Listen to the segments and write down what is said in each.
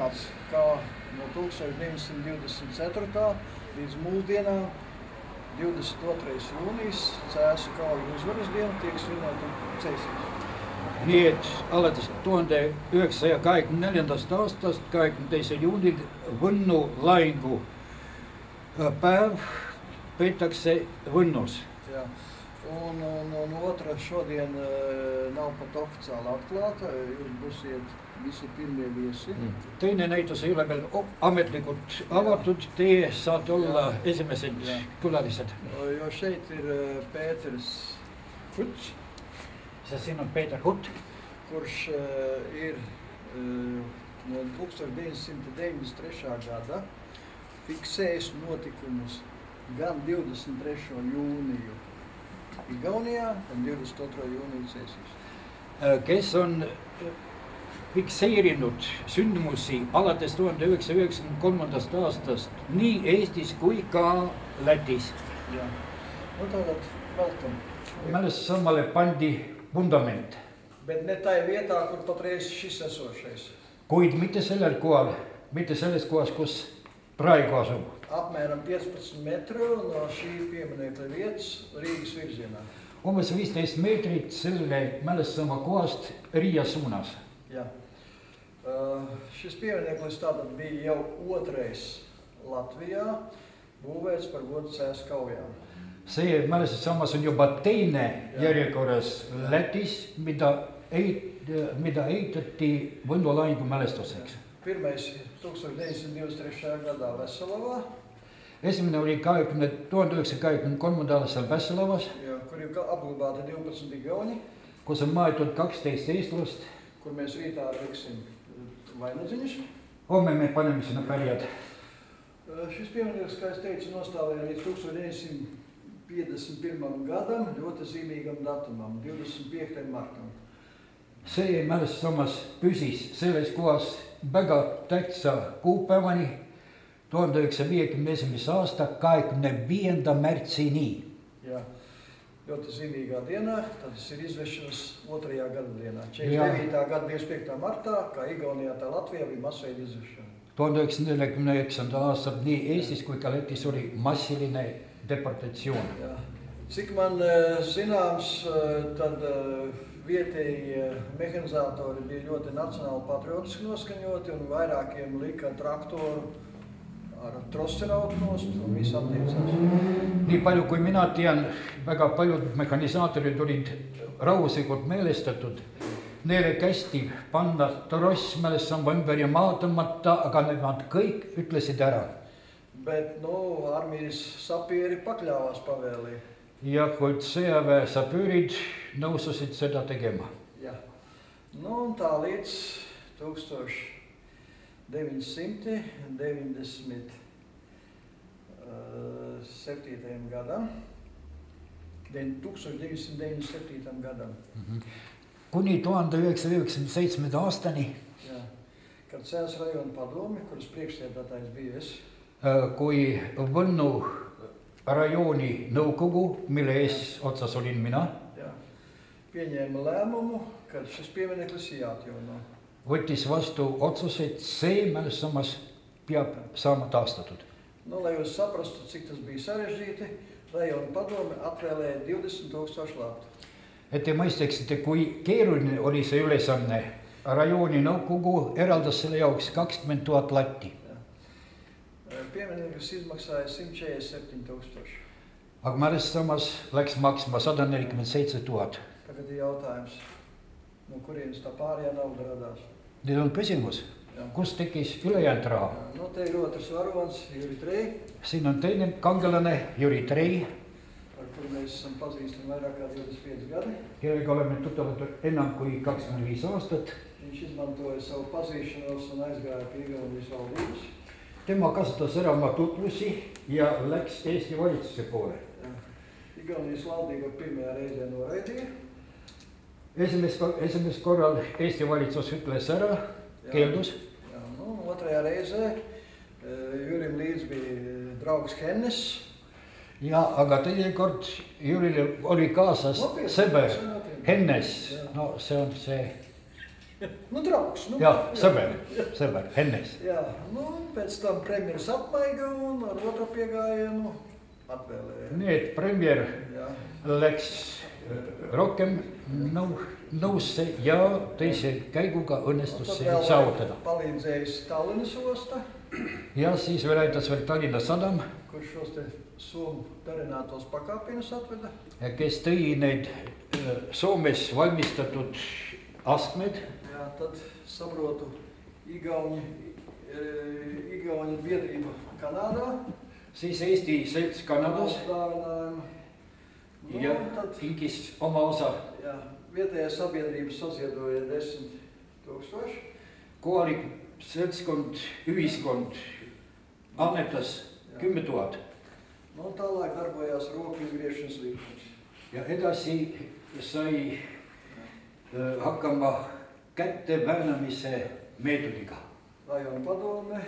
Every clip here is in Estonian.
domāts, kā no 1924. līdz mūsdienām 22. jūnijas Cēsu kauju uzvaras diena tiek svinēta Cēsīs. Nii et alates 1924. aastast 22. juunil Võnnu lahingu päev peetakse Võnnus. Jā. Un otra šodien nav pat oficiāli atklāta, jūs būsiet visi pirmie viesi. Teine näitus ei ole veel ametlikult avatud, teie saate olla esimesed külalised. Jo šeit ir Pēters Huts, Siin on Peeter Hutt, kurš ir no 1993. gada fiksējis notikumus gan 23. jūniju Igaunijā, gan 22. jūniju Cēsīs. kes on fikseerinud sündmusi alates 1993. aastast nii Eestis kui ka Lätis. Jā. Tātad velkam. Mälestussamale pandi vundament, Bet ne tai vietā, kur patreiz šis esošais. kuid mitte sellel kohal, mitte selles kohas, kus praegu asub. Apmēram 15 metru no šī pieminekļa vietas Rīgas virzienā. Umbes 15 meetrit selle mälestusama kohast Riia suunas. Jā. Šis piemineklis tātad bija jau otrais Latvijā, būvēts par godu Cēsu kaujām. See mälestussammas on juba teine järjekorras Lätis, mida ehitati Võnnu lahingu mälestuseks. Pirmais 1923. gadā Veselavā, Esimene oli 1923. aastal Vässalavas, kur ir apglabāti 12 igauni, kus on maetud 12 eestlast. kur mēs rītā liksim vainadziņus. Homme me paneme sinna pärjad. Šis piemineklis, kā es teicu, nostāvēja līdz 1951. gadam ļoti zīmīgam datumam, 25. martam. See mälestussammas püsis selles kohas väga tähtsa kuupäevani 1951. aasta 25. märtsini. Jā, ļoti zīmīgā dienā, tad tas ir izvešanas 2. gada dienā. 49. gada 25. martā, kā Igaunijā, tā Latvijā bija masveida izvešana. 1949. aastal nii Eestis kui ka Lätis oli massiline deportatsioon. Jā. Cik man zināms, tad vietējie mehanizatori bija ļoti nacionāli patriotiski noskaņoti un vairākiem lika traktoru ar trosserautu nost un viss attiecās. Nii palju kui mina tean, väga paljud mehanisaatorid olid rahvuslikult meelestatud. Neile kästi panna tross mälestusamba ümber ja maha tõmmata, aga nad kõik ütlesid ära. Bet, armijas sapieri pakļāvās pavēlī. Ja kuid sõjaväe sapüürid nõustusid seda tegema. Jā. Un tā līdz 1997. gadam. 1997. gadam. Kuni 1997. aastani, Jā. Kad Cēsu rajona padomi, kuras priekšsēdētājs bija es, kui Võnnu rajooni nõukogu, mille ees otsas olin mina, pieņēma lēmumu, kad šis piemineklis jāatjauno. võttis vastu otsuse, et see mälestussammas peab saama taastatud. Lai jūs saprastu, cik tas bija sarežģīti, rajona padome atvēlēja 20 000 latu. Et te mõisteksite, kui keeruline oli see ülesanne, rajooni nõukogu eraldas selle jaoks 20 000 latti. Piemineklis izmaksāja 147 000. Aga mälestussammas läks maksma 147 000. Tagad ir jautājums, no kurienes tā pārējā nauda radās? Nüüd on küsimus, kus tekkis ülejäänud raha? Te ir otrs varonis, Juri Trei. Siin on teine kangelane, Juri Trei, ar kuru mēs esam pazīstami vairāk kā 25 gadi. kellega oleme tuttavad enam kui 25 aastat. Viņš izmantoja savu pazīšanos un aizgāja pie Igaunijas valdības. Tema kasutas ära oma tutvusi ja läks Eesti valitsuse poole. Igaunijas valdība pirmajā reizē noraidīja. Esimest korral Eesti valitsus ütles ära, keeldus. Otrajā reizē Jurim līdz bija draugs Hennes. Ja, aga teine kord Jüril oli kaasas sõber Hennes. No see on see Nu, draugs. Nu, Jā, saber, Hennes. Jā, nu, pēc tam premjeras apmaiga un ar otru piegājienu atvēlēja. Need premier Jā. läks rohkem nõusse ja teise käiguga õnnestus see saavutada. Palīdzējis Tallinnas osta, Ja siis veel aitas veel Tallinna Sadam, kurš šos te Somu darinātos pakāpienus atveda. kes tõi need Soomes valmistatud astmed. Jā, tad saprotu Igauņu biedrība Kanādā. Siis Eesti selts Kanadas Dāvinājumu. Nu, ja tad, kinkis oma osa. jā, vietējā sabiedrība saziedoja 10 000. Kohalik seltskond, ühiskond annetas 10 000. Nu, tālāk darbojās roku izgriešanas līkums. Ja edasi sai hakkama kätte värnamise meetodiga. Rajona padome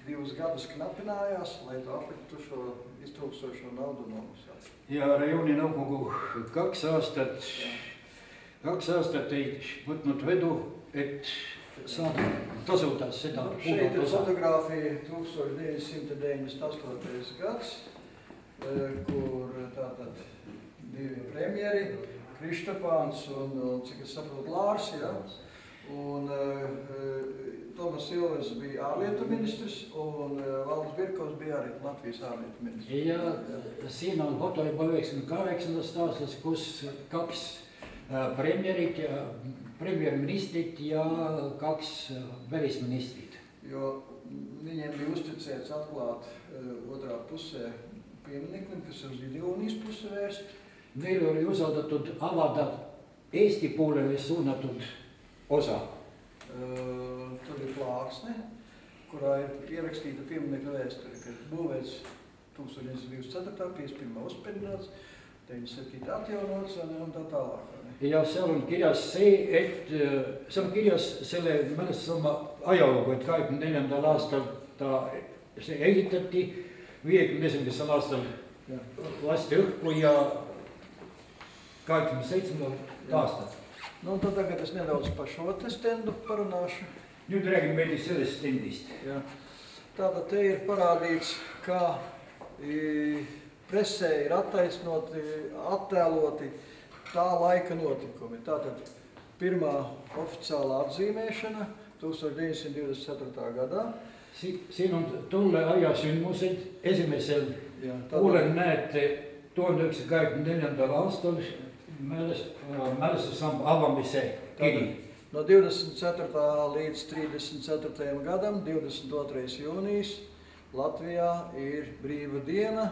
2 gadus knapinājās, lai to apliktu šo iztrūkstošo naudu nomaksāt. Ja rajooni nõukogu 2 aastat ei võtnud vedu, et saada tasuda seda Nu, šeit ir osa. fotogrāfija 1998. gads, kur tātad 2 premjeri, Kristapāns un, cik es saprotu, Lārs, ja? Un Tomas Silvers bija ārlietu ministrs un Valdis Birkovs bija arī Latvijas ārlietu ministrs. Ja siin on foto juba 98. aastast, kus 2 premierit ja premjerministrit ja 2 välisministrit. Jo viņiem bija uzticēts atklāt otrā pusē piemineklim, kas uz Igaunijas pusi vērst. Meil oli usaldatud avada Eesti poolele suunatud osa. Tur ir plāksne, kurā ir ierakstīta pieminekļa vēsture, ka būvēts 1924. 51. uzspēdināts, 97. atjaunots un tā tālāk. Ja seal on kirjas selle mälestusoma ajalugu, et 24. aastal see ehitati, 51. aastal lasti õhku ja 87. aastal. Nu, tad tagad es nedaudz par šo te stendu parunāšu. Nüüd räägime veidi sellest stendist. Jā. Tātad te ir parādīts, kā presē ir attēloti tā laika notikumi. Tātad pirmā oficiālā atzīmēšana 1924. gadā. Siin on tolle aja sündmused. Esimesel poolel näete 1924. aastal mälestusamba avamise kiri. No 24. līdz 34. gadam, 22. jūnijas, Latvijā ir brīva diena,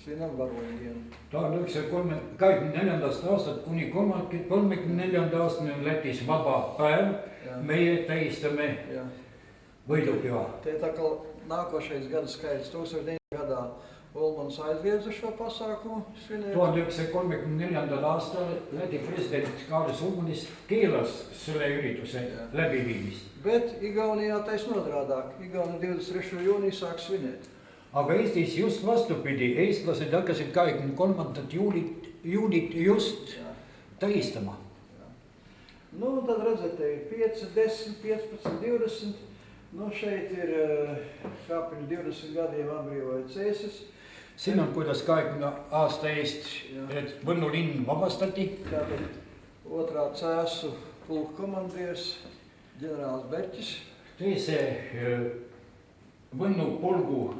svinam varoņu dienu. 1924. aastat kuni 34. aastani on Lätis vaba päev. Meie tähistame võidupüha. Te tā kā nākošais gada skaits 1900. gadā Ulmans aizliedza šo pasākumu svinēt. 1934. aastal Läti president Kārlis Ulmanis keelas selle ürituse läbiviimist. Bet Igaunijā tais nodrādāk. Igauni 23. jūnija sāk svinēt. Aga Eestis just vastupidi, eestlased hakkasid 23. juulit just tähistama. Nu, tad redzat, te ir 5, 10, 15, 20. Nu, šeit ir kā pirms 20 gadiem atbrīvoja Cēsis. Siin on, kuidas 20 aasta eest Võnnu linn vabastati. Tātad otrā cēsu pulka komandieris, ģenerālis Berķis. Teise Võnnu pulgu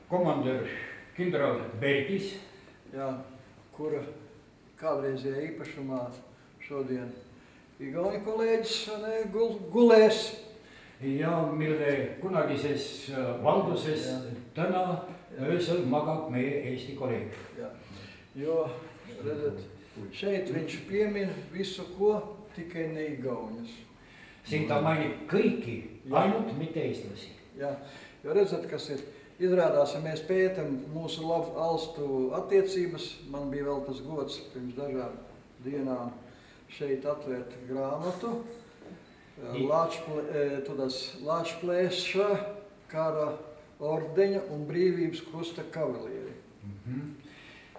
komandör kindral Berķis. Jā, kura kādreizajā īpašumā šodien Igauni kolēģis gulēs. Ja mille kunagises valduses täna öösel magab meie Eesti kolleeg. Jā. Jo, redzat, šeit viņš piemin visu ko, tikai ne igauņus. Siin ta mainib kõiki, ainult mitte eestlasi. Jā, jo redzat, kas ir. Izrādās, ja mēs pētam mūsu valstu attiecības, man bija vēl tas gods pirms dažām dienām šeit atvērt grāmatu. Lāčplēša kara ordeņa un brīvības krusta kavalieri.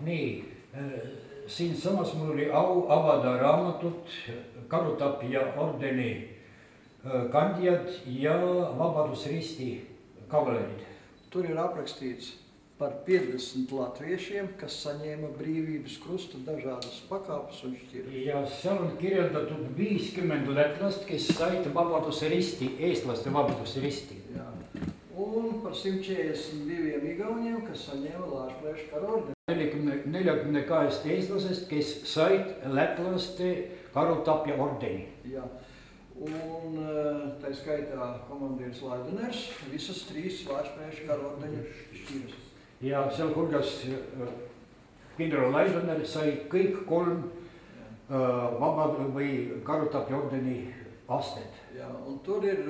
Nii, siinsamas mul oli au avada raamatut Karutapja ordeni kandjad ja Vabadusristi kavalerid. Tur ir aprakstīts par 50 latviešiem, kas saņēma brīvības krusta dažādas pakāpes un šķiras. Ja seal on kirjeldatud 50 lätlast, kes said Vabadusristi, eestlaste Vabadusristi. Jā. Un par 142 igauniem, kas saņēma Lāčplēša kara ordeni. 42 eestlasest, kes said lätlaste karutapja ordeni. Jā. Un tā skaitā komandieris Laideners, visas 3 Lāčplēša kara ordeņa šķiras. Ja seal hulgas kindral Laidoner sai kõik 3 või karutapja ordeni astet. Jā, un tur ir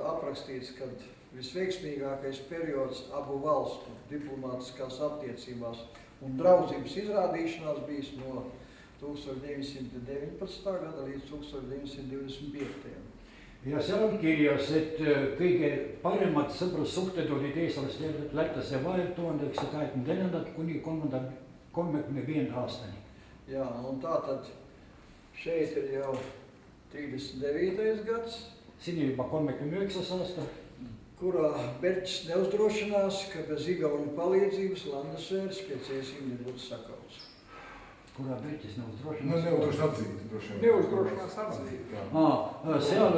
aprakstīts, ka visveiksmīgākais periods abu valstu diplomātiskās attiecībās un draudzības izrādīšanās bijis no 1919. gada līdz 1925. Ja seal on kirjas, et kõige paremad sõprussuhted olid eestlaste ja lätlaste vahel 1924. kuni 1935. aastani. Jā, un tātad šeit ir jau 39. gads, Siin on juba 39. aasta, kurā Berķis neuzdrošinās, ka bez igauņu palīdzības Landesvērs pie ciesīm nebūtu sakauts. kurā Berķis Neuzdrošinās atzīt, droši vien. Neuzdrošinās atzīt. Seal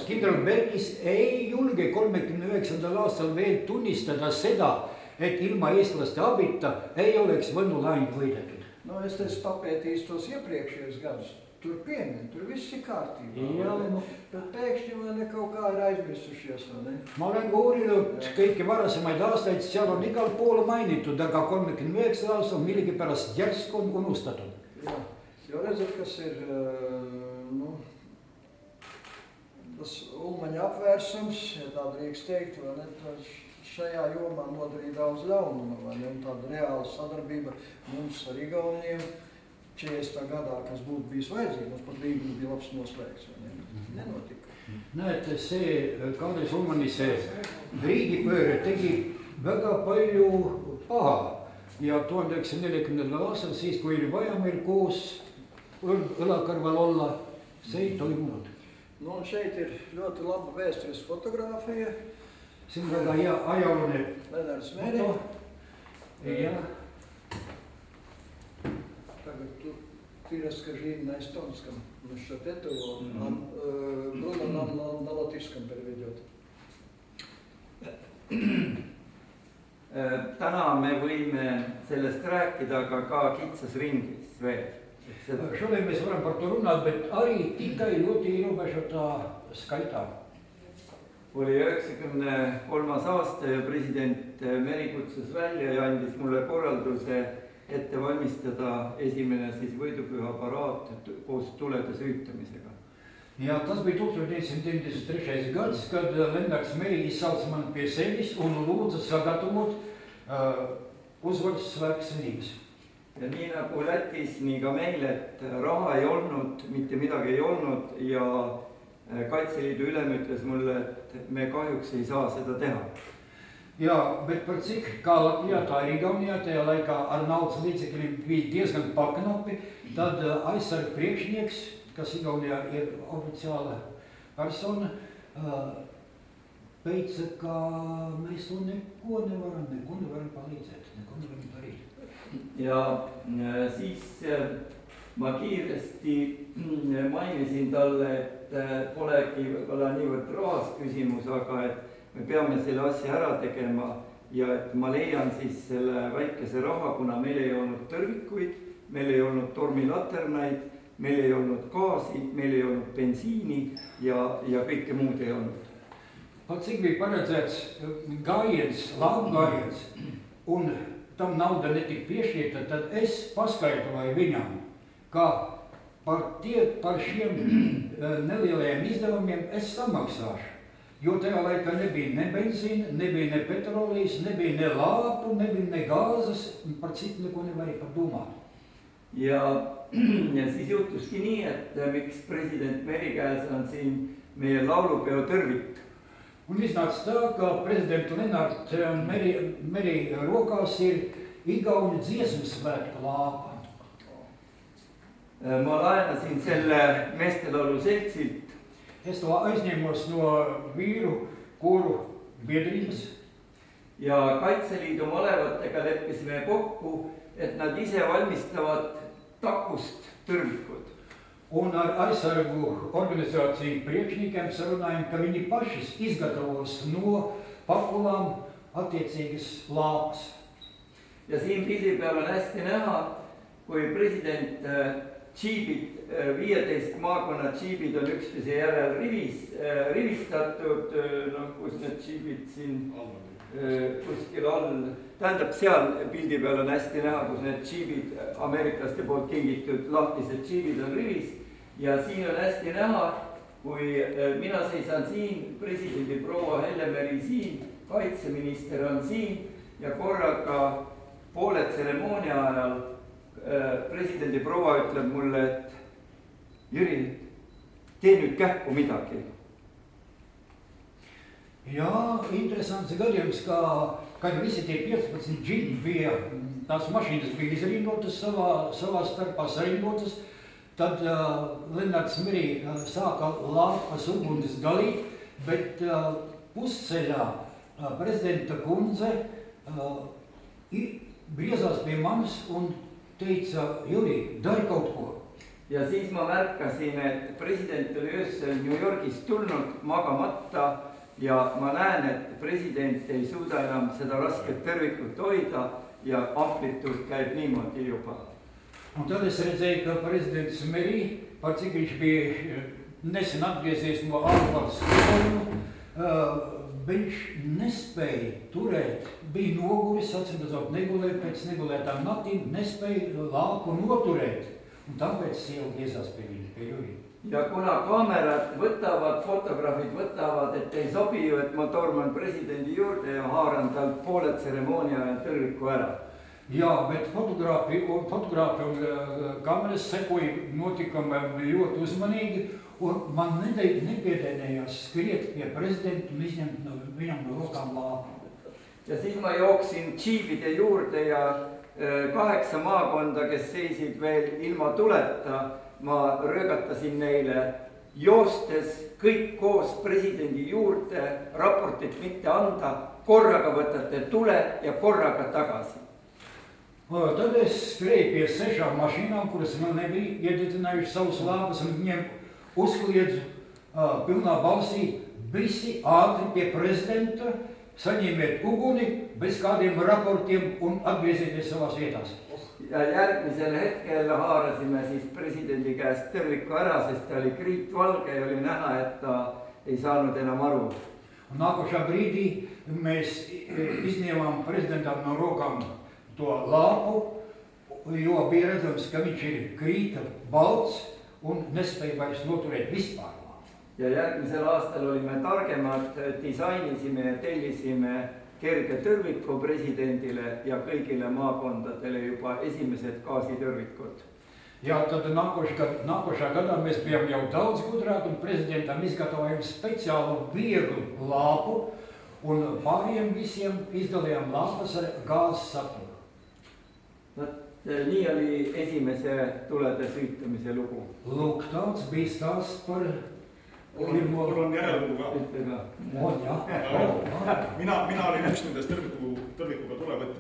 kindral Berķis ei julge 39. aastal veel tunnistada seda, et ilma eestlaste abita ei oleks Võnnu lahing võidetud. No, es teicu papētīs tos iepriekšējos gadus. Tur pieņem, tur viss ir kārtībā. Jā, Bet pēkšņi vai ne kaut kā ir aizmirsušies, vai ne? Ma olen uurinud kõiki varasemaid aastaid, seal on igal pool mainitud, aga 39. aastal millegipärast järsku on unustatud. Jā, jo redzat, kas ir, tas Ulmaņa apvērsums, ja tā drīkst teikt, vai ne, šajā jomā nodarīja daudz ļaunuma, vai ne, un tāda reāla sadarbība mums ar Igauniem 40. gadā, kas būtu bijis vajadzīgi, mums pat līgums bija labs noslēgts, vai ne, nenotika. Näete, see Kadri Sulmanise riigipööre tegi väga palju paha ja 1940. aastal siis, kui oli vaja meil koos õlakarval olla, see ei toimunud. No, un šeit ir ļoti laba vēstures fotogrāfija. See on väga hea ajaluune Lennarts Meri. Ja. Ты расскажи на эстонском насчет этого, Бруно нам на латышском переведет. Täna me võime sellest rääkida, aga ka kitsas ringis veel. Šodien mēs varam par to runāt, bet arī tikai ļoti ierobežotā skaitā. Oli 93. aasta ja president Meri kutsus välja ja andis mulle korralduse ette valmistada esimene siis võidupüha paraat koos tulede süütamisega. Ja tas bija 1993. gads, kad Lennarts Meri izsauca man pie sevis un lūdza sagatavot uzvaras svētksvinības. Ja nii nagu Lätis, nii ka meil, et raha ei olnud, mitte midagi ei olnud ja Kaitseliidu ülem ütles mulle, et me kahjuks ei saa seda teha. Jā, bet par cik kā Latvijā, tā ir Igaunijā, tajā laikā ar naudas līdzekļiem bija diezgan paknapi, tad aizsarga priekšnieks, kas Igaunijā ir oficiāla persona, teica, ka mēs to neko nevaram palīdzēt, neko nevaram darīt. Ja siis ma kiiresti mainisin talle, et polegi võib-olla niivõrd rahas küsimus, aga et me peame selle asja ära tegema ja et ma leian siis selle väikese raha, kuna meil ei olnud tõrvikuid, meil ei olnud tormilaternaid, meil ei olnud gaasi, meil ei olnud bensiini ja kõike muud ei olnud. Pat cik bija paredzēts gājiens, lauku gājiens, un tam nauda netika piešķirta, tad es paskaidroju viņam, ka par šiem nelielajiem izdevumiem es samaksāšu. Jo tajā laikā nebija ne benzīna, nebija ne petrolijas, nebija ne lāpu, nebija ne gāzes, par citu neko nevarēja par domāt. Ja siis juhtuski nii, et miks president Meri käes on siin meie laulupeo tõrvik. Un iznāca tā, ka prezidentu Lennarta Meri rokās ir Igauņu dziesmu svētku lāpa. Ma laenasin selle meestelaulu seltsilt Es to aizņemos no vīru kuru biedrības. Ja Kaitseliidu malevatega leppisime kokku, et nad ise valmistavad takust tõrvikud. Un ar aizsargu organizāciju priekšniekiem sarunājam, ka viņi pašas izgatavos no pakulām attiecīgas lāpas. Ja siin pildi peal on hästi näha, kui president džiibid, 15 maakonna džiibid on üksteise järel rivistatud, kus need džiibid siin kuskil all, tähendab seal pildi peal on hästi näha, kus need džiibid, ameeriklaste poolt kingitud lahtised džiibid on rivis ja siin on hästi näha, kui mina seisan siin, presidendi proua Hellemeri siin, kaitseminister on siin ja korraga poole tseremoonia ajal presidendi proua ütleb mulle, et Jüri, tee nüüd kähku midagi. Jā, interesants gadījums, kad visi tie 15 džiņi bija, tās mašīnas bija izrindotas savā starpā sarindotas, tad Lenards Meri sāka lāpas ugunis dalīt, bet pusceļā prezidenta kundze griezās pie manis un teica, Juri, dari kaut ko. Ja siis ma märkasin, et president oli öösel New Yorgist tulnud magamata ja ma näen, et president ei suuda enam seda rasket tõrvikut hoida ja amplituud käib niimoodi juba. Un tad es redzēju, ka prezidents Meri, par cik viņš bija nesen atgriezies no ārvalsts lidojuma, viņš nespēja turēt, bija noguris, atsimredzot negulēt pēc negulētām naktīm, nespēja lāpu noturēt. Un tāpēc sieva griezās pie viņa, pie Juri. Ja kuna kaamerad võtavad, fotograafid võtavad, et ei sobi ju, et ma torman presidendi juurde ja haaran tal poole tseremoonia ja tõrviku ära. Jā, bet fotogrāfi un kameras sekoja notikumam ļoti uzmanīgi, un man nepiedienējās skriet pie prezidenta un izņemt viņam no rokām lāpu. Ja siis ma jooksin džiibide juurde ja 8 maakonda, kes seisid veel ilma tuleta, ma röögatasin neile joostes kõik koos presidendi juurde, raportit mitte anda, korraga võtate tule ja korraga tagasi. Tad es skrēju pie 6 mašīnām, kuras man nebija iededzinājuši savus lāpas, un viņiem uzkliedzu pilnā balsī, visi ātri pie prezidenta, saņemiet uguni bez kādiem raportiem un atgriezieties savās vietās. Ja järgmisel hetkel haarasime siis presidendi käest tõrviku ära, sest ta oli kriitvalge ja oli näha, et ta ei saanud enam aru. Nākošā brīdī mēs izņēmām prezidentam no rokām to lāpu, jo bija redzams, ka viņš ir krīta balts un nespēja vairs noturēt vispār. Ja järgmisel aastal olime targemad, disainisime ja tellisime kerge tõrviku presidendile ja kõigile maakondadele juba esimesed gaasitõrvikud. Jā, tad nākošā gadā mēs bijām jau daudz gudrāki un prezidentam izgatavojam speciālu vieglu lāpu un pāriem visiem izdalījām lāpas ar gāzes saturu. Nii oli esimese tulede süütamise lugu. Lūk, tāds bija stāsts par Mul on järellugu ka. On, jah. Mina olin üks nendest tõrvikuga tulevõtjad.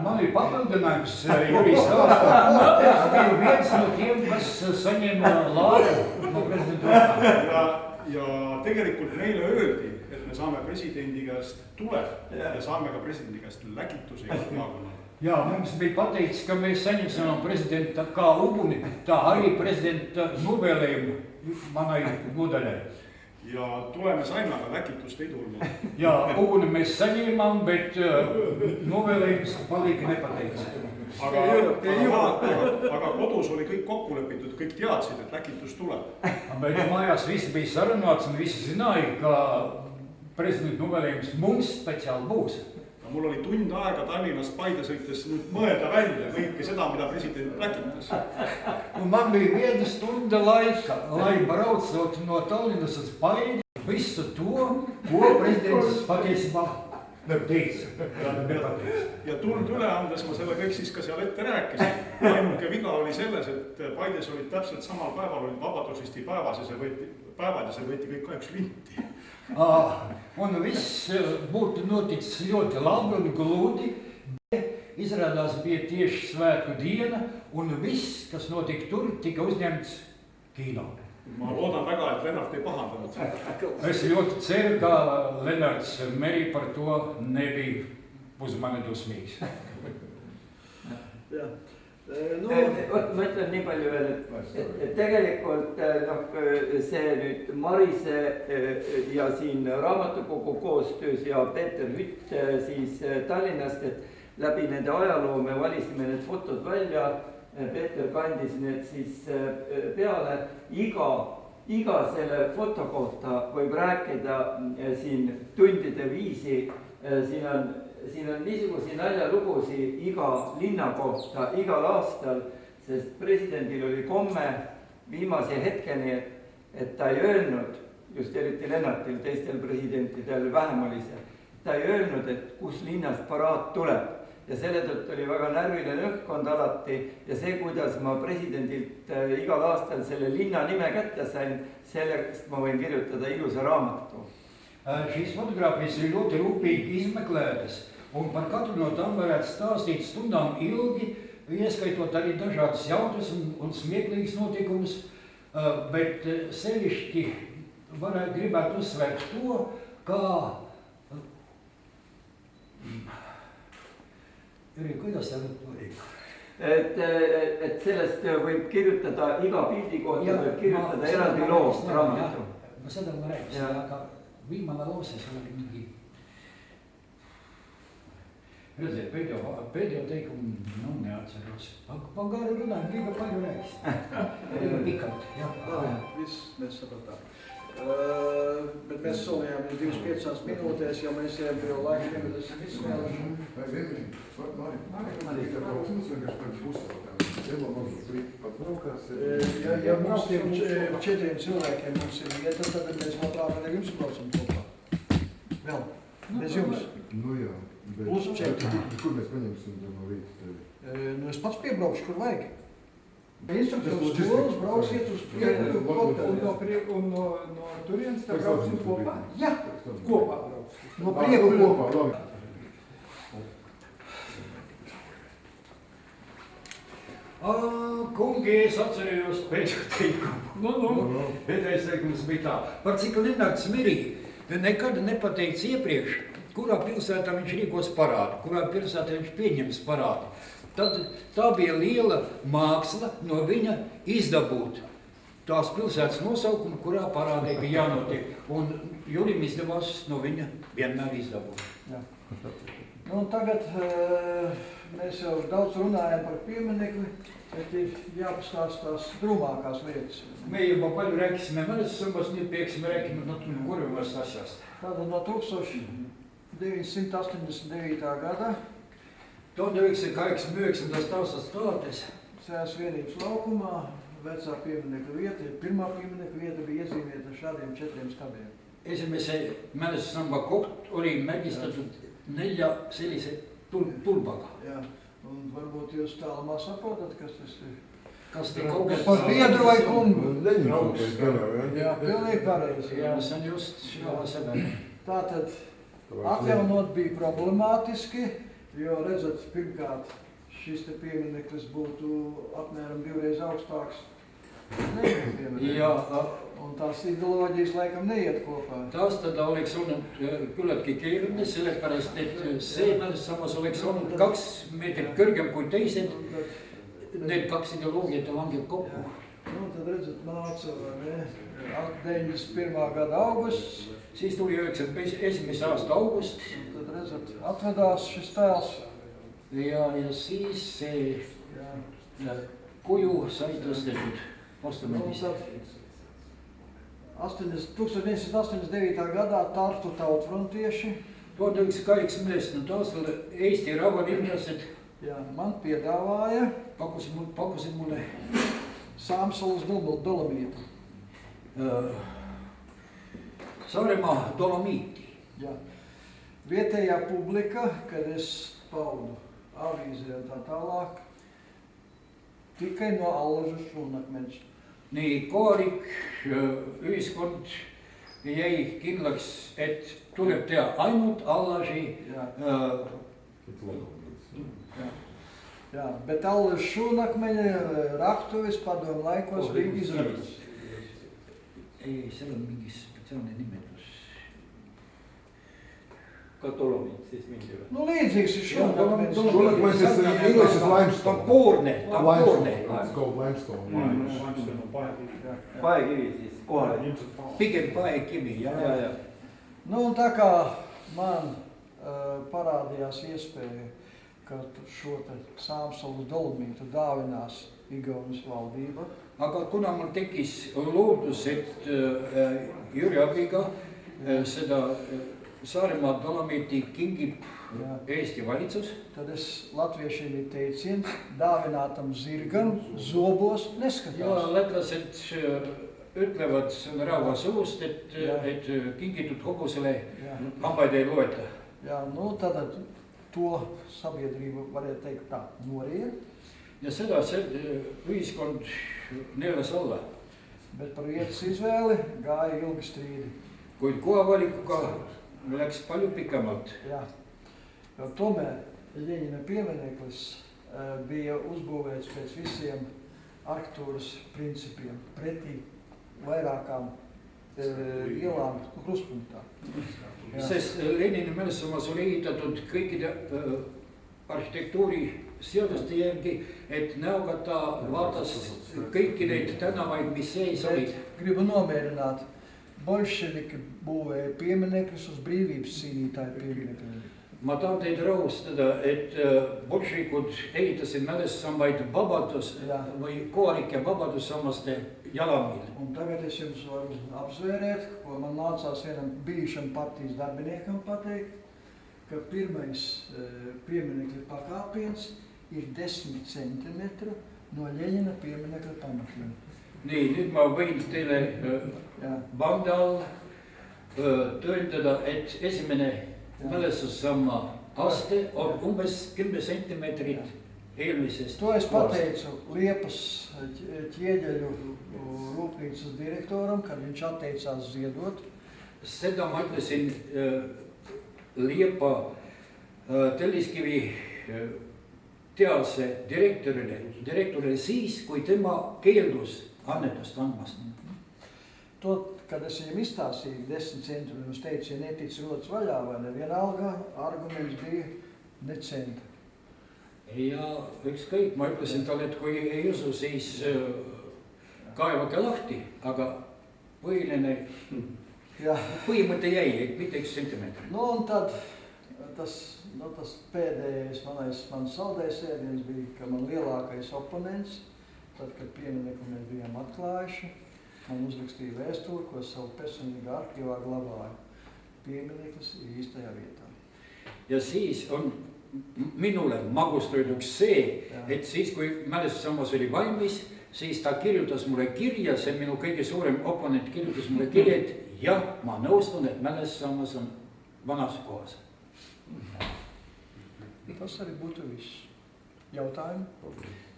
Man ir papildinājums Juri stāstā. Es biju viens no tiem, kas saņem lāpu no prezidenta. Ja tegelikult meile öeldi, et me saame presidendi käest tule ja saame ka presidendi käest läkitusi maakonnale. Jā, mums bija pateicis, ka mēs saņemsim no prezidenta kā uguni, tā arī prezidenta novēlējumu manai nodaļai. Ja tule me saime, aga läkitust ei tulnud. Jā, uguni mēs saņēmām, bet novēlējums palika nepateicis. Aga kodus oli kõik kokku lepitud, kõik teadsid, et läkitus tuleb. Bet mājās visi bija sarunāts un visi zināja, ka prezidenta novēlējums mums speciāli būs. Mul oli tund aega Tallinnas Paide sõites nüüd mõelda välja kõike seda, mida president läkitas. Un man bija 1 stunda laika, lai braucot no Tallinnas uz Paidi visu to, ko prezidents patiesībā ja tuld üle andes ma selle kõik siis ka seal ette rääkisin. Ainuke viga oli selles, et Paides olid täpselt samal päeval olid vabaduslisti päevad ja see võeti kõik kahjuks linti. Un viss būtu noticis ļoti labi un gludi. Izrādās bija tieši svētku diena, un viss, kas notika tur, tika uzņemts kino. Ma loodan väga, et Lennart ei pahandanud. Es ļoti ceru, ka Lennarts Meri par to nebija uz mani dusmīgs. Ma ütlen nii palju veel, et tegelikult see nüüd Marise ja siin raamatukogu koostöös ja Peeter Hütt siis Tallinnast, et läbi nende ajaloo me valisime need fotod välja, Peeter kandis need siis peale, iga selle foto kohta võib rääkida siin tundide viisi, siin on niisugusi naljalugusi iga linna kohta, igal aastal, sest presidendil oli komme viimase hetkeni, et ta ei öelnud, just eriti Lennartil, teistel presidentidel vähem oli see, ta ei öelnud, et kus linnas paraad tuleb. Ja selle tõttu oli väga närviline õhkkond alati ja see, kuidas ma presidendilt igal aastal selle linna nime kätte sain, sellest ma võin kirjutada ilusa raamatu. Šīs fotogrāfijas ir ļoti rūpīgi izmeklētas, un par katru no tām varētu stāstīt stundām ilgi, ieskaitot arī dažādas jautas un smieklīgas notikumus, bet sevišķi gribētu uzsvērt to, kā Jüri, kuidas see nüüd oli? Et sellest võib kirjutada iga pildi kohta, võib kirjutada eraldi loost raamatu. Ma seda ma rääkisin, aga viimane looses oli mingi. Pēdējo teikumu neatceros. Pagāri runājam, liiga palju rääkisin. Pikalt, jā. Viss mēs sapratām. Bet mēs solījām 25 minūtēs, jo mēs jau bija laika nevedēsim izsmēluši. Vai vienīgi, Marija, ka brauksums vienkārši par uzsākām. Elo možu atbraukās. Ja mums tiem 4 cilvēkiem mums ir vieta, tad mēs labāk ar jums braucam kopā. Vēl, bez jums. Nu jā. Plus 4. Kur mēs paņemsim no rīta tevi? Nu es pats piebraukšu, kur vajag. Instruktors skolas brauksiet uz priekšu un no turienes tā brauksim kopā? Jā, Kopā brauksim. no prieku Kopā, labi. Kungi, es atcerējos pēdējo teikumu. Pēdējais teikums bija tā. Par cik Lennarts Meri nekad nepateicis iepriekš, kurā pilsētā viņš rīkos parādu, kurā pilsētā viņš pieņems parādu. Tad tā bija liela māksla no viņa izdabūt tās pilsētas nosaukumu, kurā parādē bija jānotiek. Un Jurim izdevās no viņa vienmēr izdabūt. Jā. Nu, tagad mēs jau daudz runājam par pieminekli, bet ir jāpastāstās drūmākās lietas. Me juba palju rääkisime mälestusambast, nüüd peaksime rääkima natuke kurvemast asjast. Tātad no 1989. gada 1989. aastast alates Sēs vienības laukumā vecā pieminekļa vieta, pirmā pieminekļa vieta bija iezīmēta šādiem 4 stabiem. Esimese mälestusamba koht oli märgistatud 4 sellise tulbaga. Jā, un varbūt jūs tālumā saprotat, kas tas ir? Kas te kaugelt? Par biedru vai kungu? Leņķis ganā, Jā, pilnīgi pareizi. Jā, see on just šāva sebē. Tātad atjaunot bija problemātiski, jo redzat, pirmkārt, šis te piemineklis būtu apmēram 2 reiz augstāks. Ja Un tās ideoloģijas laikam neiet kopā. taastada oleks olnud küllaltki keeruline, sellepärast et see samas oleks olnud 2 meetrit kõrgem kui teised. Need 2 ideoloogiat langeb kokku. Nu, tad redzat, nāca, vai ne? 91. gada augusts. Siis tuli 91. aasta august. Tad redzat, atvedās šis tēls. Ja siis see kuju sai tõstetud postumendist. 1989. gadā Tartu tautfrontieši 1980. aastal Eesti rahvalinlased man piedāvāja pakkusid mulle Saamsalas dolomiitu. Saaremaa dolomiiti. Jā. vietējā publika, kad es paudu avīzē un tā tālāk, tikai no Allažas šūnakmeņš. nii kohalik ühiskond jäi kindlaks, et tuleb teha ainult Allaži Jā, bet Allažas šūnakmeņa raktuvis padomu laikos bija izradas. ei, seal on mingi spetsiaalne nimetus. ka dolomit siis mingi või? Nu līdzīgs ir šūnakmeņš. Šūnakmeņš is English is ta limestone. on poorne, ta on poorne. It's called limestone. Limestone on paekivi. paekivi siis kohale. Ilmselt paekivi. Pigem paekivi, ja. Nu, un tā kā man parādījās iespēja, ka šo te Sāmsalu dolomītu dāvinās Igaunas valdība. aga kuna mul tekkis loodus, et Jüri abiga seda Saaremaa dolomiiti kingib Eesti valitsus, Tad es latviešiem teiciens, dāvinātam zirgam zobos ja neskatās. lätlased ütlevad selle rahva suust, et kingitud hobusele Jā, hambaid ei loeta. jā, nu tad to sabiedrību varētu teikt tā, norien, ja seda see ühiskond neelas alla, bet par vietas izvēli gāja ilgi strīdi. kuid kohavalikuga läks palju pikemalt. Jā, jo tomēr Ļeņina piemineklis bija uzbūvēts pēc visiem arhitektūras principiem, pretī vairākām ielām kruspunktā. Sest Lenini mälestussammas oli ehitatud kõikide arhitektuuriseaduste järgi, et näoga ta vaatas kõiki neid tänavaid, mis sees olid. Gribu nomierināt, bolševiki būvēja piemineklis uz brīvības cīnītāju pieminekļiem. ma tahan teid rahustada, et bolševikud ehitasid mälestussambaid vabadus või kohalike vabadussammaste jalamil. Un tagad es jums varu apsvērēt, ko man nācās vienam bijušam partijas darbiniekam pateikt, ka pirmais pieminekļa pakāpiens ir 10 centimetru no Ļeņina pieminekļa pamatiem. nii, nüüd ma võin teile bande all tõendada, et esimene mälestussamma aste on umbes 10 centimeetrit eelmisest. To es pateicu Liepas ķieģeļu rūpnīcas direktoram, kad viņš atteicās ziedot. Seda ma ütlesin Liepa telliskivi tehase direktorile siis, kui tema keeldus annetust andmast. To, kad es viņam izstāstīju 10 centimetru, es teicu, ja netic rodas vaļā vai ne, vienalga arguments bija ne centa. ja ükskõik, ma ütlesin talle, et kui ei usu, siis kaevake lahti, aga põhimõte jäi, et mitte 1 centimeetri. Nu, un tad tas pēdējais mans saldējs ēdiens bija, ka man lielākais oponents, tad, kad pieminekli mēs bijām atklājuši, man uzrakstīja vēstuli, ko savu personīgā arhīvā glabāju. Piemineklis ir īstajā vietā. ja siis on minule magustoiduks see, et siis kui mälestussammas oli valmis, siis ta kirjutas mulle kirja, see minu kõige suurem oponent kirjutas mulle kirja, et jah, ma nõustun, et mälestussammas on vanas kohas. Tas arī būtu viss. Jautājumi?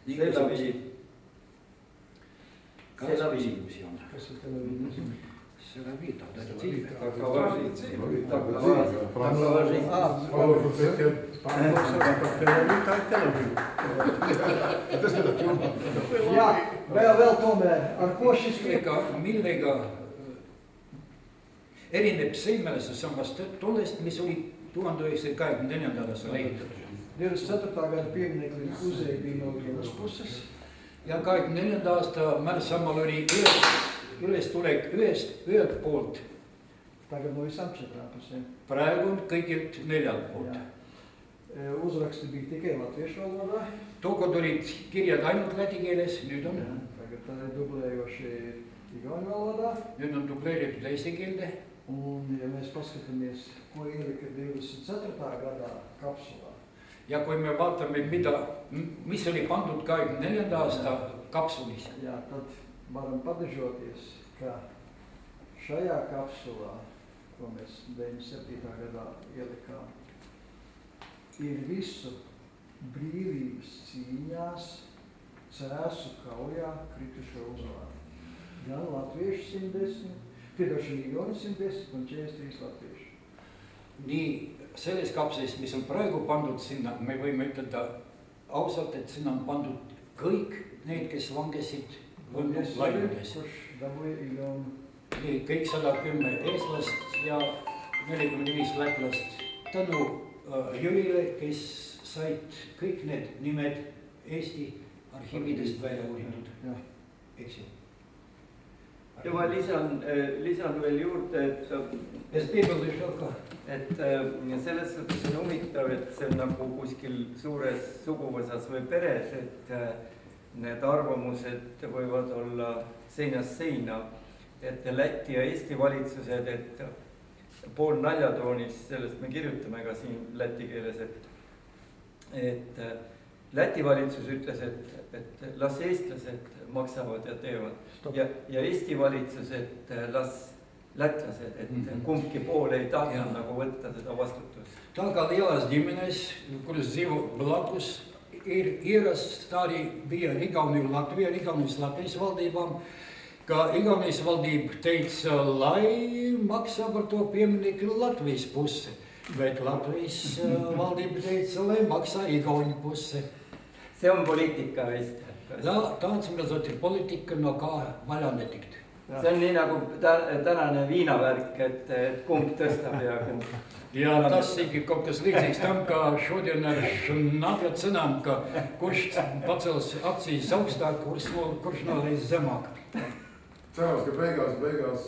Seda pidi. Kas küsimusi on? Kas ir tev viidis? Seda viida, traditsiiv. Jā, vēl tomēr, ar ko šis millega erineb see mälestussammas tollest, mis oli 1924. aastal ehitatud. 24. gada pieminekļa muzeja bija no vienas puses. Ja 24. aasta mälestussammal oli ülestulek ühelt poolt. Tagad no visām 4 pusēm. Praegu on kõigilt 4 poolt. Uzraksti bija tikai latviešu valodā. Tookord olid kirjad ainult läti keeles, nüüd on. Tagad tā ir dublējoši igauņu valodā. Nüüd on dubleeritud eesti keelde. Un, ja mēs paskatāmies, ko ielika 24. gadā kapsulā. Ja kui me vaatame, mis oli pandud 24. aasta kapsulis. Jā, tad varam padažoties, ka šajā kapsulā ko mēs 97. gadā ielikām, ir visu brīvības cīņās, cēsu kaujā kritušo uzvārdu. Gan latvieši 110, piedošana Igauni 110 un 43 latvieši. Nii selles kapslis, mis on praegu pandud sinna, me võime ütelda ausalt, et sinna on pandud kõik need, kes langesid Võnnu laiudes. Kurš dabūja Igauni. Nii kõik 110 eestlast ja 45 lätlast tänu Jürile, kes said kõik need nimed Eesti arhiividest välja uuritud. Eks ju? ja ma lisan veel juurde, Kes piibeldes ka? et selles suhtes on huvitav, et see on nagu kuskil suures suguvõsas või peres, et need arvamused võivad olla seinast seina, et Läti ja Eesti valitsused, et pool naljatoonis, sellest me kirjutame ka siin läti keeles, et Läti valitsus ütles, et las eestlased maksavad ja teevad ja Eesti valitsus, et las lätlased, et kumbki pool ei tahtnud nagu võtta seda vastutust. Tā kā lielās ģimenes, kuras dzīvo blakus, ierasti bija ar Igauniju Latviju, ar Igaunijas Latvijas valdībām, ka Igaunijas valdība teica, lai maksā par to pieminiektu Latvijas pusi, bet Latvijas valdība teica, lai maksā Igauņu pusi. See on poliitika vist. Tāds mazliet ir politika, no kā vaļā netikt. See on nii nagu tänane viinavärk, et kumb tõstab ja kumb. Ja tas ir kaut kas līdzīgs tam, ka šodien ar nafja cenām, ka kurš pacels akcijas augstāk, kurš nolaiz zemāk. Cerams, ka beigās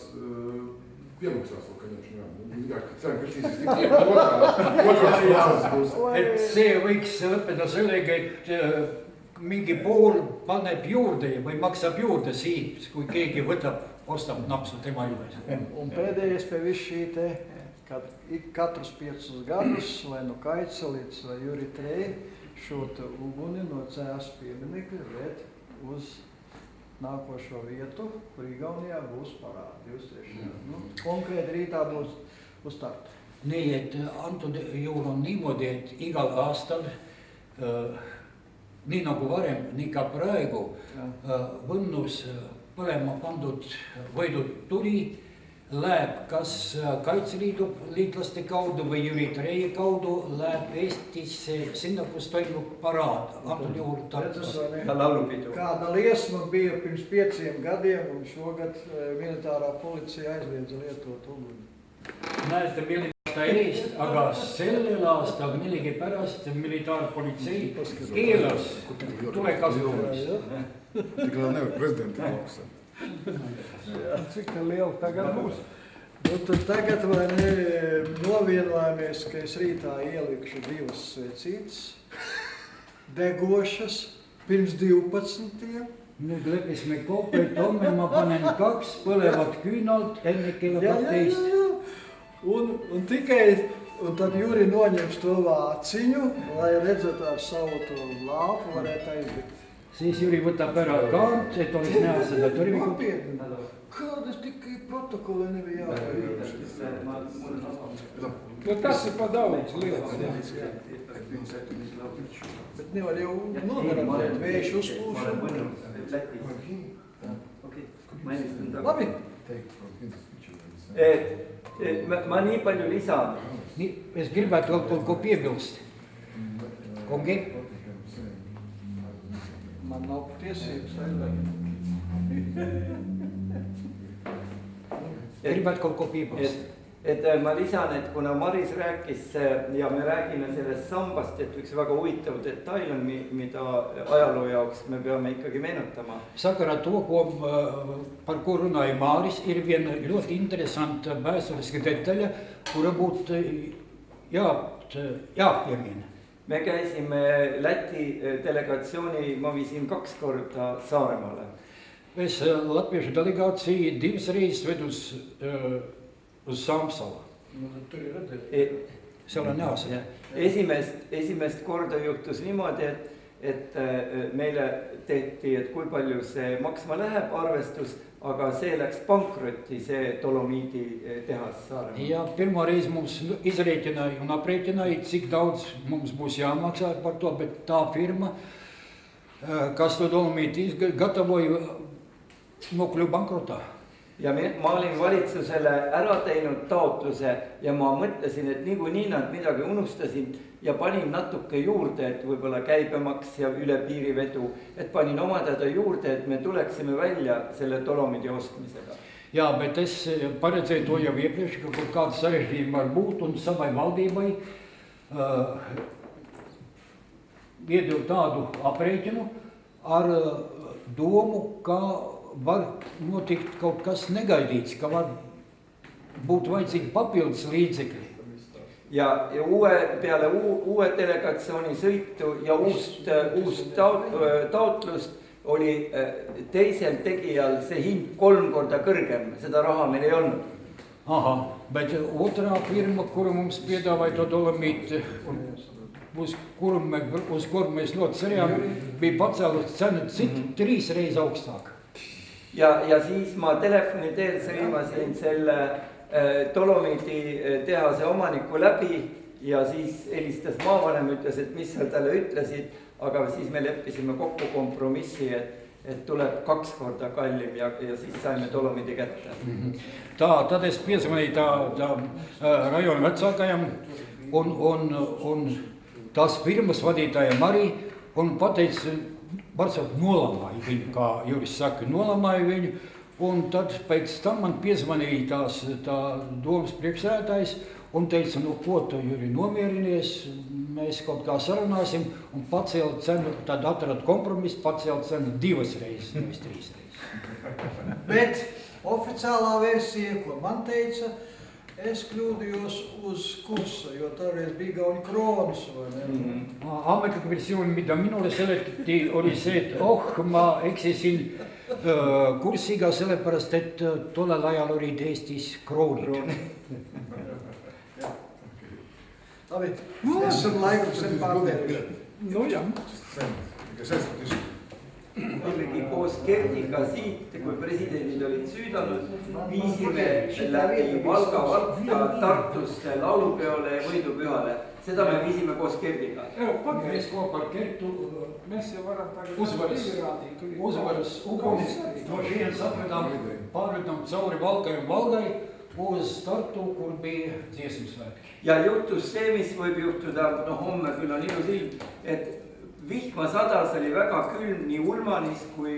piemaksās to, конечно, jā. Ceram, ka šīs tik otrās būs. Et see võiks lõppeda sellega, et mingi pool paneb juurde või maksab juurde siit, kui keegi võtab, ostab napsu tema juures. Un pēdējais pie visu šī te, kad katrus 5 gadus, vai nu Kaicelīts vai Juri Trei, šo te uguni no cēsu pieminekļa ved uz nākošo vietu, kur Igaunijā būs parādi 23. Konkrēti rītā būs uz startu. Nii, et antud juhul on niimoodi, et igal aastal nii nagu varem, nii ka praegu Võnnus põlema pandud võidud tuli läheb kas Kaitseliidu liitlaste kaudu või Jüri Trei kaudu läheb Eestisse sinna, kus toimub paraad. Antud juhul Tartus. Kāda liesma bija pirms 5 gadiem un šogad militārā policija aizliedza lietot uguni. Näete, milline aasta eest, aga sellel aastal millegi pärast militaarpolitsei keelas tule kasutamist. Tikai nevar prezidenti maksā. Cik liela tagad būs? Nu, tad tagad vai ne novienojāmies, ka es rītā ielikšu 2 svecītes degošas pirms 12. Nüüd leppisime kokku, et homme ma panen 2 põlevat küünalt enne kella 12. Un tikai, un tad Juri noņems to vāciņu, lai redzētu ar savu to lāpu, varētu aizlikt. Siis Jüri võtab ära kaart, et oleks näha seda tõrvikut. Nopietni. Kādas tikai protokoli nebija jāpārīt? Nu tas ir pa daudz lietas. Bet nevar jau nogarantēt vējuši uzplūšanu. Labi. Ma nii palju lisan. Es gribētu vēl kaut ko piebilst. Kungi? Man nav tiesības. Gribētu kaut ko piebilst. Et ma lisan, et kuna Maris rääkis ja me räägime sellest sambast, et üks väga huvitav detail on, mida ajaloo jaoks me peame ikkagi meenutama. Sakarā to, par ko runāja Māris, ir viena ļoti interesanta vēsturiska detaļa, kura būtu jāpiemina. Me käisime Läti delegatsiooni, ma viisin 2 korda Saaremaale. Es latviešu delegāciju 2 reizes vedu uz Saamsalu. Tur ir redzēt. Seal on jāsaka. Esimest korda juhtus niimoodi, et meile tehti, et kui palju see maksma läheb, arvestus, aga see läks pankrotti, see dolomiidi tehas Saaremaal. Ja pirmo reizi mums izreikināja un aprēķināja, cik daudz mums būs jāmaksā par to, bet tā firma, kas to dolomīti gatavoja, nokļuva bankrotā. Ja ma olin valitsusele ära teinud taotluse ja ma mõtlesin, et niikuinii nad midagi unustasin ja panin natuke juurde, et võib-olla käibemaks ja üle piirivedu, et panin omadada juurde, et me tuleksime välja selle dolomidi ostmisega. Jā, bet es paredzēju to jau iepriekš, ka kaut kāda sarežģījuma var būt un savai valdībai iedevu tādu aprēķinu ar domu, ka var notikt kaut kas negaidīts, ka var būt vajadzīgi papildus līdzekļi. Ja peale uue delegatsiooni sõitu ja uust taotlust oli teisel tegijal see hind 3 korda kõrgem, seda raha meil ei olnud. Aha, bet otrā firma, kuru mums piedāvāja to dolomīti, uz kuru mēs ļoti cerējām, bija pacēlus cenu 3 reizes augstāk. Ja siis ma telefoni teel sõimasin selle dolomiidi tehase omaniku läbi ja siis helistas maavanem, ütles, et mis seal talle ütlesid, aga siis me leppisime kokku kompromissi, et tuleb 2 korda kallim ja siis saime dolomiidi kätte. Tad es piezvanīju tā rajona vecākajam un tās firmas vadītājiem arī un pateicu, varsot nolamāju viņu, kā Juris saka, nolamāju viņu, un tad pēc tam man piezvanīja tā domas priekšsēdētājs un teica, nu ko tu, Juri, nomierinies, mēs kaut kā sarunāsim, un pacēla cenu, tad atrada kompromisu, pacēla cenu 2 reizes, nevis 3 reizes. Bet oficiālā versija, ko man teica, es kļūdījos uz kursa, jo toreiz bija Gauņu kronas, vai ne? Ametlik versioon, mida minule seletati, oli see, et ma eksisin kursiga sellepärast, et tollel ajal olid Eestis kroonid. Labi, es esmu laikam sen pārdēļ. No jā. Ikkagi koos Kerdiga siit, kui presidendid olid süüdanud, viisime läbi Valga Tartusse laulupeole ja võidupühale. Seda me viisime koos Kerdiga. Mēs kopā ar Kertu Mēs jau varam tagad uzvaras uguns no šienes pārvedām cauri Valgai un Valgai uz Tartu, kur bija dziesmu svētki. Ja juhtus see, mis võib juhtuda, homme küll on ilus ilm, et vihma sadas oli väga külm nii Ulmanis kui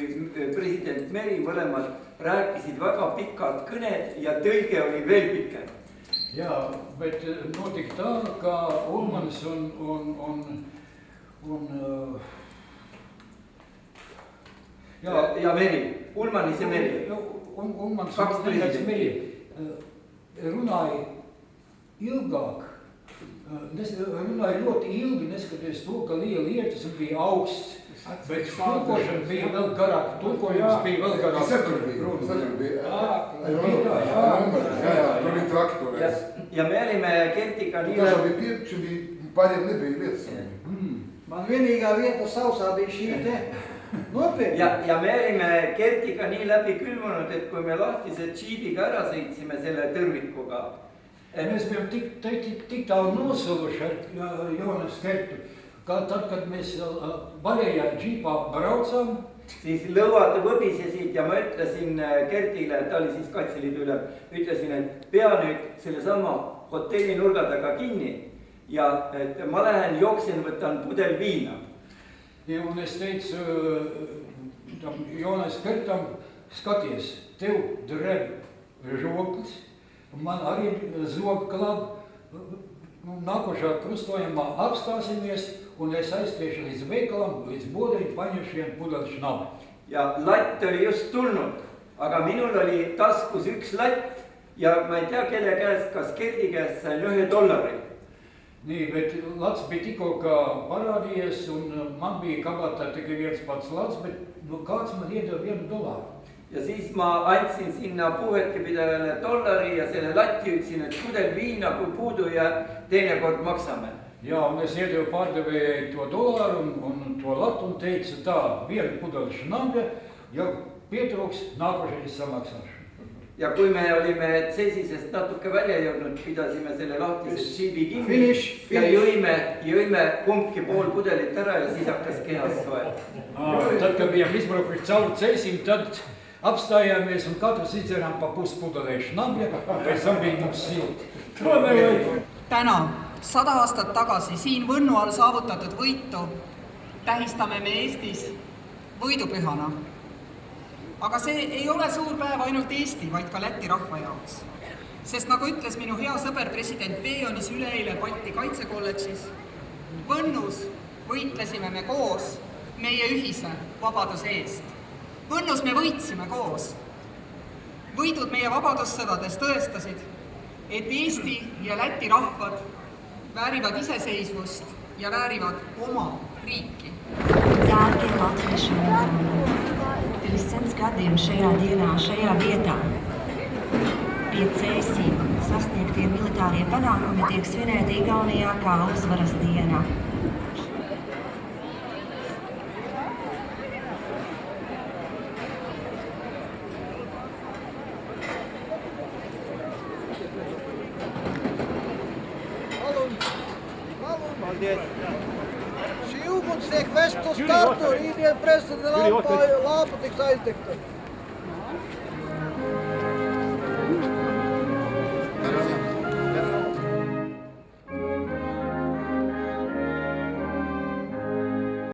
president Meri, mõlemad rääkisid väga pikad kõned ja tõlge oli veel pikem. Jā, bet notika tā, ka Ulmanis ja Meri, Ulmanis ja Meri. Ulmanis un Meri runāja ilgāk. Runāja ļoti ilgi, neskatoties to, ka liela lietas bija augsts, bet tulkošana bija vēl garāk, tulkojums bija vēl garāk. Satur bija. Tur bija traktoris. Ja me olime Kertiga nii... Tažā bija piepši, pāriem nebija lietas. Man vienīgā vieta sausā bija šī te nopietni. Ja me olime Kertiga nii läbi külmunud, et kui me lahtise džiibiga ära sõitsime selle tõrvikuga, Mēs bijām tik tālu nosaluši ar Jonas Kertu, ka tad, kad mēs Vaļējā džīpā braucām, siis lõuad võbisesid ja ma ütlesin Kertile, ta oli siis Kaitseliidu ülem, ütlesin, et pea nüüd selle sama hotelli nurga taga kinni ja et ma lähen jooksen, võtan pudel viina. Ja un es teicu Jonas Kertam, skaties, tev dreb žoklis, man arī zoga klaba, nākošā krustojumā apstāsimies, un es aiztiešu līdz veikalam, līdz bodei, paņemšu vienu pudeli šnabu. Ja latt oli just tulnud, aga minul oli taskus 1 latt ja ma ei tea, kelle käest, kas Kerdi käest sain $1. Nii, bet lats bija tikko kā parādījies, un man bija kabatā tikai viens pats lats, bet kāds man iedeva $1. Ja siis ma andsin sinna puuhetkepidajale $1 ja selle latti ütlesin, et pudel viina, kui puudu ja teinekord maksame. Jā, un es iedevu pārdevējai to $1 un to latu un teicu tā, vienu pudeli šnaga, ja Pietruks naabriris samaks on. ja kui me olime seisisest natuke välja jõudnud, pidasime selle lahtise džiibi kinni Finish. ja jõime kumbki pool pudelit ära ja siis hakkas kehas soe. Tad, kad bijām izbraukuši cauri ceļsim, tad apstājāmies un katrs izdzērām pa puspudelēšu nabļa, pēc tam bija mums silti. Täna, 100 aastat tagasi siin Võnnu all saavutatud võitu tähistame me Eestis võidupühana. Aga see ei ole suur päev ainult Eesti, vaid ka Läti rahva jaoks. Sest nagu ütles minu hea sõber president Veionis üleeile Balti kaitsekolledžis, Võnnus võitlesime me koos meie ühise vabaduse eest. Võnnus me võitsime koos. Võidud meie vabadussõdades tõestasid, et Eesti ja Läti rahvad väärivad iseseisvust ja väärivad oma riiki. Dārgie latvieši un Igauni, pirms 100 gadiem šajā dienā, šajā vietā pie cēsīm sasniegtie militārie panākumi tiek svinēti Igaunijā kā uzvaras diena. Sjúkund sig vestu startur í því að pressa til lapa tiks aðtekta.